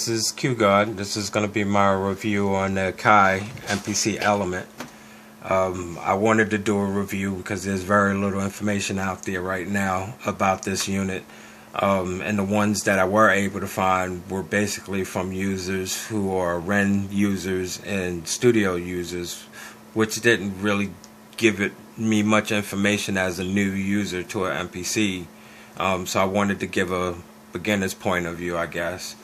This is QGod. This is going to be my review on the Akai MPC Element. I wanted to do a review because there's very little information out there right now about this unit. And the ones that I were able to find were basically from users who are REN users and studio users, which didn't really give me much information as a new user to an MPC. So I wanted to give a beginner's point of view, I guess.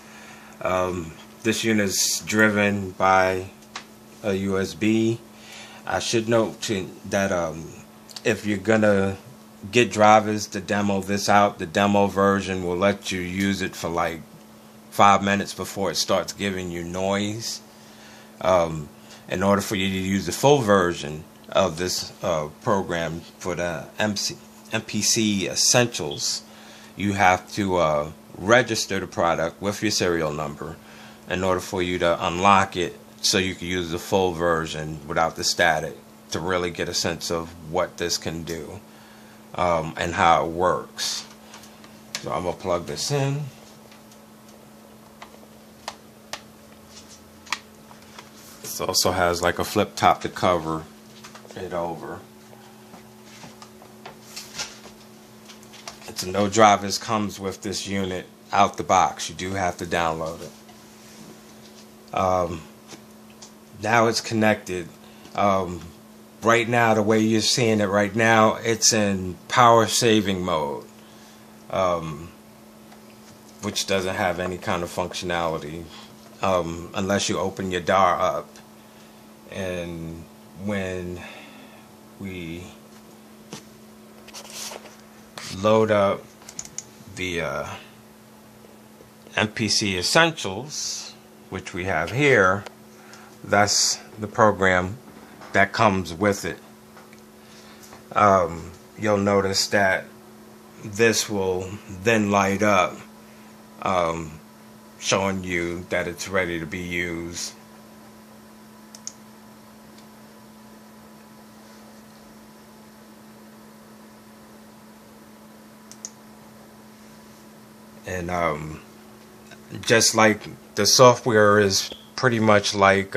This unit is driven by a USB. I should note that if you're gonna get drivers to demo this out, the demo version will let you use it for like 5 minutes before it starts giving you noise. In order for you to use the full version of this program for the MPC Essentials, you have to register the product with your serial number in order for you to unlock it so you can use the full version without the static to really get a sense of what this can do and how it works. So I'm going to plug this in. This also has like a flip top to cover it over. So no drivers comes with this unit out the box. You do have to download it. Now it's connected. Right now, the way you're seeing it right now, it's in power saving mode, which doesn't have any kind of functionality unless you open your DAR up. And when we load up the MPC Essentials, which we have here, that's the program that comes with it. You'll notice that this will then light up, showing you that it's ready to be used. And just like the software is pretty much like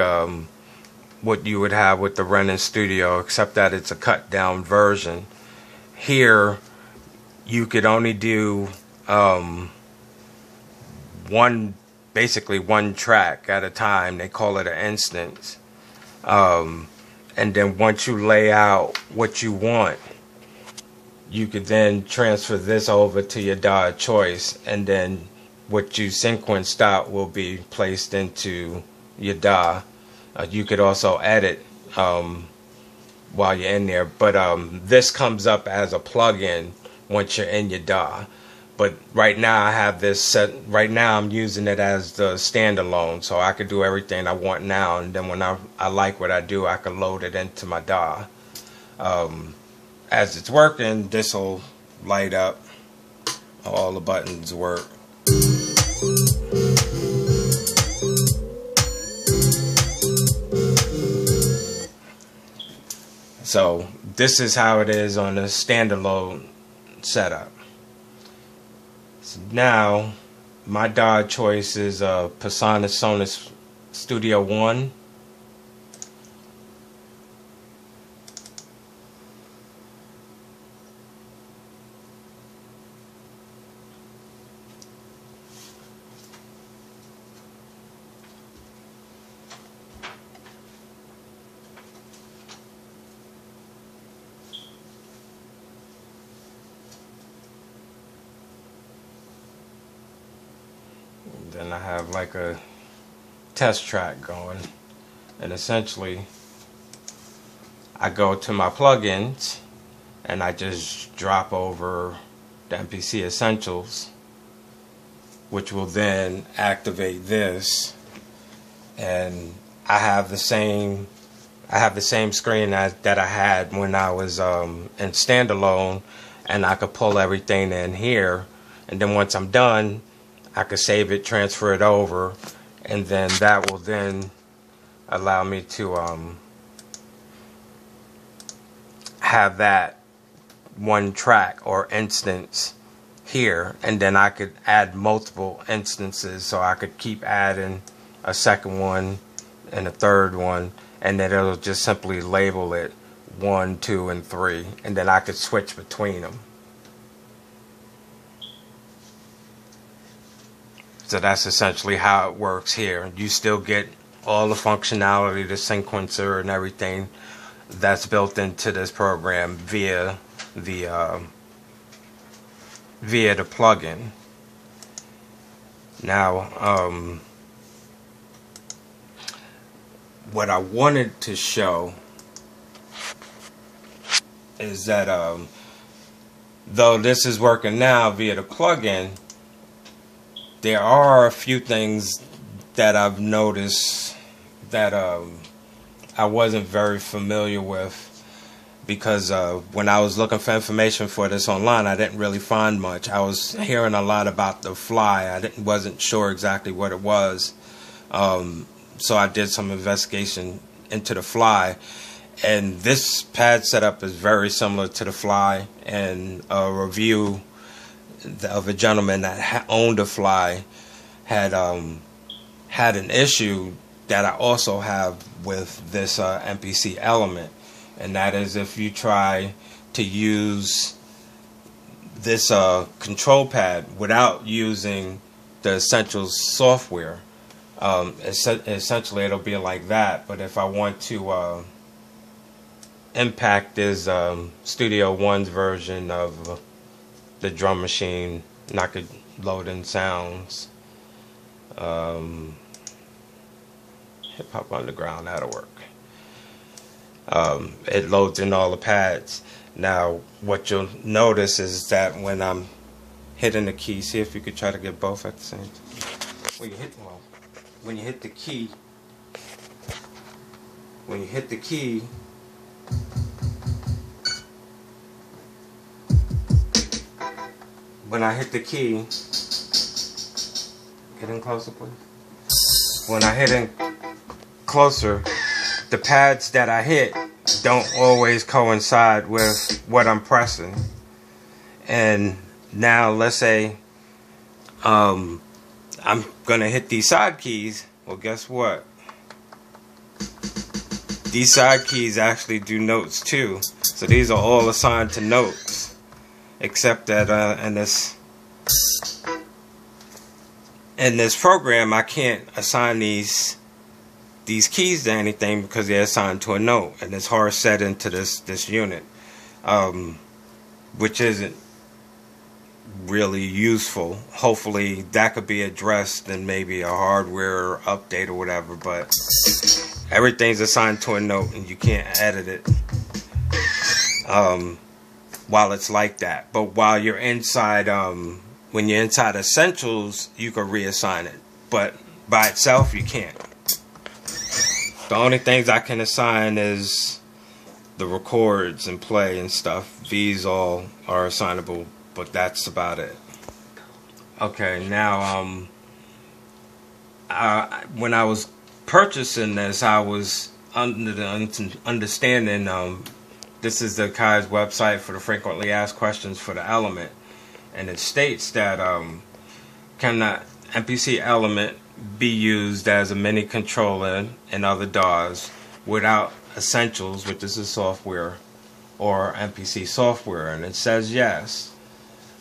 what you would have with the REN Studio, except that it's a cut down version. Here you could only do basically one track at a time. They call it an instance. And then once you lay out what you want, you could then transfer this over to your DAW choice, and then what you sequenced out will be placed into your DAW. You could also edit while you're in there, but this comes up as a plug-in once you're in your DAW. But right now I have this set. Right now I'm using it as the standalone, so I could do everything I want now, and then when I like what I do, I can load it into my DAW. As it's working, this will light up. All the buttons work. So this is how it is on the standalone setup. So now my DAW choice is Sonus Studio One. Then I have like a test track going, and essentially I go to my plugins and I just drop over the MPC Essentials, which will then activate this, and I have the same screen that I had when I was in standalone, and I could pull everything in here, and then once I'm done I could save it, transfer it over, and then that will then allow me to have that one track or instance here, and then I could add multiple instances, so I could keep adding a second one and a third one, and then it'll just simply label it 1, 2, and 3, and then I could switch between them. So that's essentially how it works here. You still get all the functionality, the sequencer and everything that's built into this program via the plugin. Now, what I wanted to show is that though this is working now via the plugin, there are a few things that I've noticed that I wasn't very familiar with, because when I was looking for information for this online, I didn't really find much. I was hearing a lot about the fly. I wasn't sure exactly what it was, so I did some investigation into the fly, and this pad setup is very similar to the fly. And a review of a gentleman that owned a fly had an issue that I also have with this MPC Element, and that is if you try to use this control pad without using the Essentials software, essentially it'll be like that. But if I want to impact this Studio One's version of the drum machine, and I could load in sounds, Hip Hop Underground, that'll work. It loads in all the pads. Now what you'll notice is that when I'm hitting the key, see if you could try to get both at the same time. When you hit the key, when I hit the key, get in closer please. When I hit in closer, the pads that I hit don't always coincide with what I'm pressing. And now let's say I'm gonna hit these side keys. Well, guess what? These side keys actually do notes too. So these are all assigned to notes, except that in this program I can't assign these keys to anything because they're assigned to a note, and it's hard set into this unit, which isn't really useful. Hopefully that could be addressed in maybe a hardware update or whatever, but everything's assigned to a note and you can't edit it while it's like that. But while you're inside, when you're inside Essentials, you can reassign it, but by itself you can't. The only things I can assign is the records and play and stuff. These all are assignable, but that's about it. Okay, now when I was purchasing this, I was under the understanding this is the Akai's website for the frequently asked questions for the Element, and it states that can the MPC Element be used as a mini controller and other DAWs without Essentials, which is a software, or MPC software? And it says yes.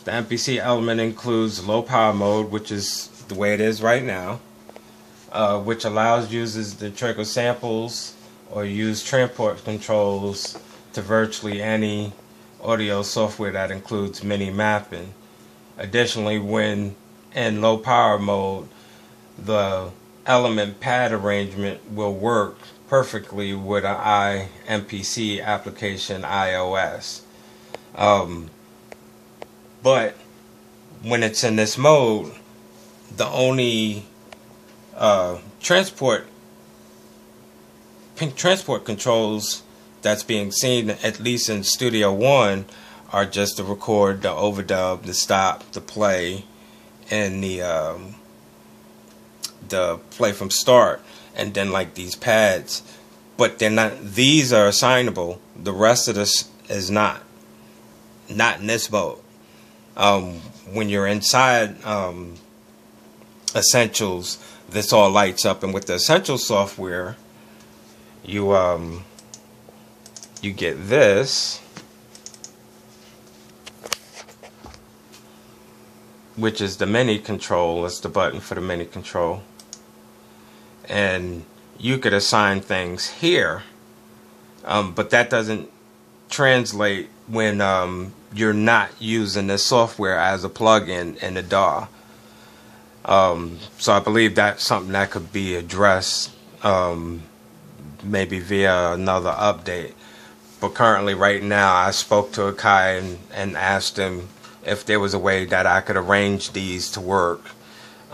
The MPC Element includes low power mode, which is the way it is right now, which allows users to trigger samples or use transport controls to virtually any audio software that includes MIDI mapping. Additionally, when in low power mode, the Element pad arrangement will work perfectly with an Akai MPC application iOS. But when it's in this mode, the only transport controls that's being seen, at least in Studio One, are just the record, the overdub, the stop, the play, and the play from start, and then like these pads. But they're not. These are assignable. The rest of this is not in this mode. when you're inside Essentials, this all lights up, and with the Essentials software, you get this, which is the mini control. It's the button for the mini control, and you could assign things here, but that doesn't translate when you're not using this software as a plug-in in the DAW. So I believe that's something that could be addressed maybe via another update. But currently, right now, I spoke to Akai and asked him if there was a way that I could arrange these to work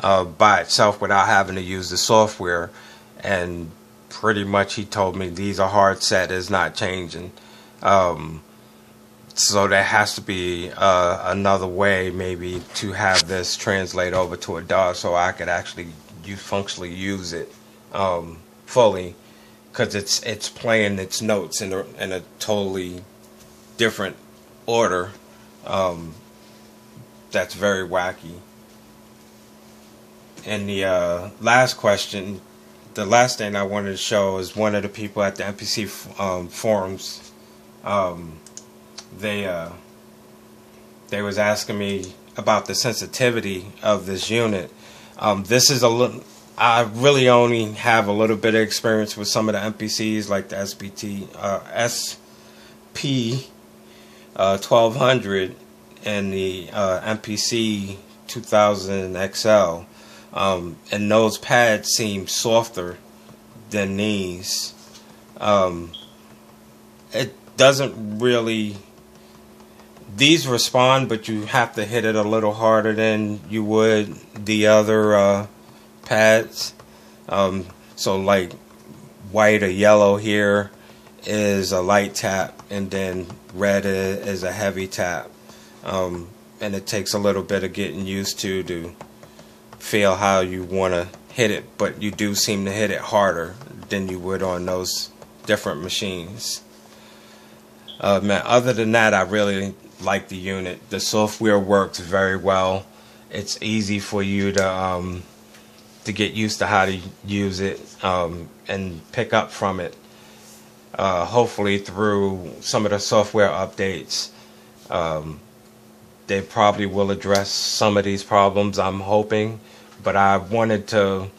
by itself without having to use the software. And pretty much he told me these are hard set, it's not changing. So there has to be another way maybe to have this translate over to a DAW so I could actually functionally use it fully, because it's playing its notes in a totally different order. That's very wacky. And the last question, the last thing I wanted to show is one of the people at the MPC forums. They was asking me about the sensitivity of this unit. This is a little. I really only have a little bit of experience with some of the MPCs, like the SP 1200 and the MPC 2000 XL, and those pads seem softer than these. It doesn't really. These respond, but you have to hit it a little harder than you would the other pads. So like white or yellow here is a light tap, and then red is a heavy tap. And it takes a little bit of getting used to feel how you want to hit it, but you do seem to hit it harder than you would on those different machines. Man, other than that, I really like the unit. The software works very well. It's easy for you to get used to how to use it and pick up from it. Hopefully through some of the software updates, they probably will address some of these problems, I'm hoping. But I wanted to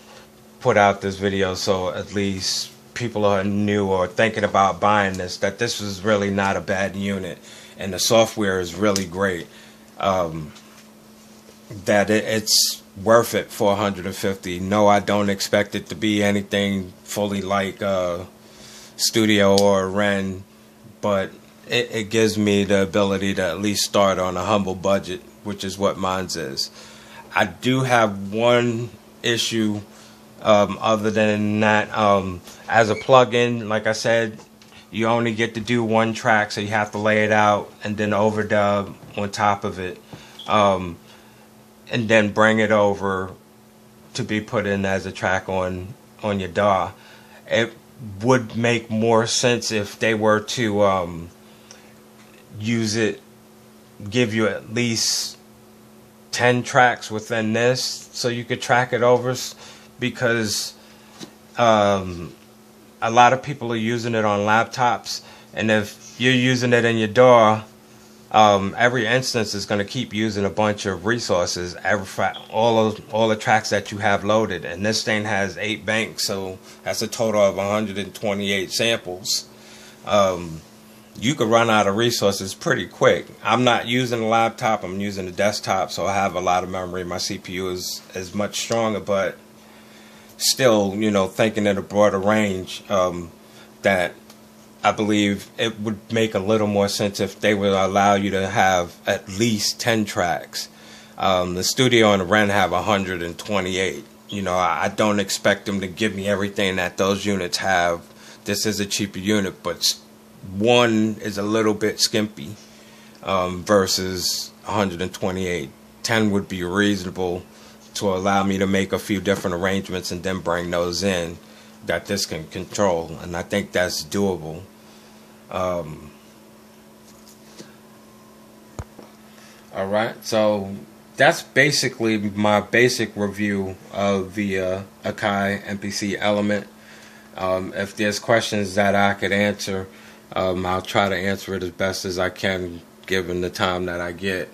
put out this video so at least people who are new or thinking about buying this, that this is really not a bad unit, and the software is really great. That it's worth it for $150. No, I don't expect it to be anything fully like Studio or Ren, but it gives me the ability to at least start on a humble budget, which is what mine's is. I do have one issue. Other than that, as a plugin, like I said, you only get to do one track, so you have to lay it out and then overdub on top of it, and then bring it over to be put in as a track on your DAW. It would make more sense if they were to use it, give you at least 10 tracks within this so you could track it over, because a lot of people are using it on laptops, and if you're using it in your DAW, every instance is going to keep using a bunch of resources, all the tracks that you have loaded, and this thing has 8 banks, so that's a total of 128 samples. You could run out of resources pretty quick. I'm not using a laptop, I'm using a desktop, so I have a lot of memory. My CPU is much stronger, but still, you know, thinking in a broader range, that I believe it would make a little more sense if they would allow you to have at least 10 tracks. The Studio and the Ren have 128. You know, I don't expect them to give me everything that those units have. This is a cheaper unit, but one is a little bit skimpy versus 128. 10 would be reasonable to allow me to make a few different arrangements and then bring those in that this can control, and I think that's doable. Alright, so that's basically my basic review of the Akai MPC Element. If there's questions that I could answer, I'll try to answer it as best as I can given the time that I get.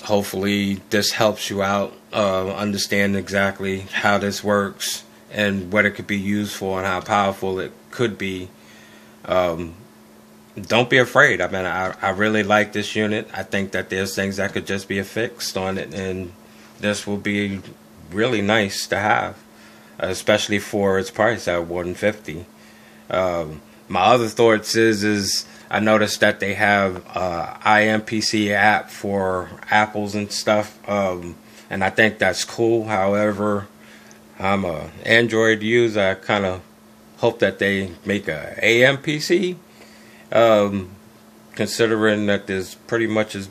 Hopefully this helps you out, understand exactly how this works and what it could be used for and how powerful it could be. Don't be afraid. I mean, I really like this unit. I think that there's things that could just be fixed on it, and this will be really nice to have, especially for its price at $150. My other thoughts is I noticed that they have IMPC app for Apples and stuff, and I think that's cool. However, I'm a Android user. I kind of hope that they make a AMPC, considering that there's pretty much as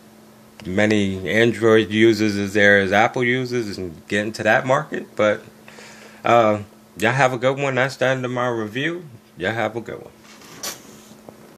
many Android users as there is Apple users, and get into that market. But y'all have a good one. That's the end of my review. Y'all have a good one.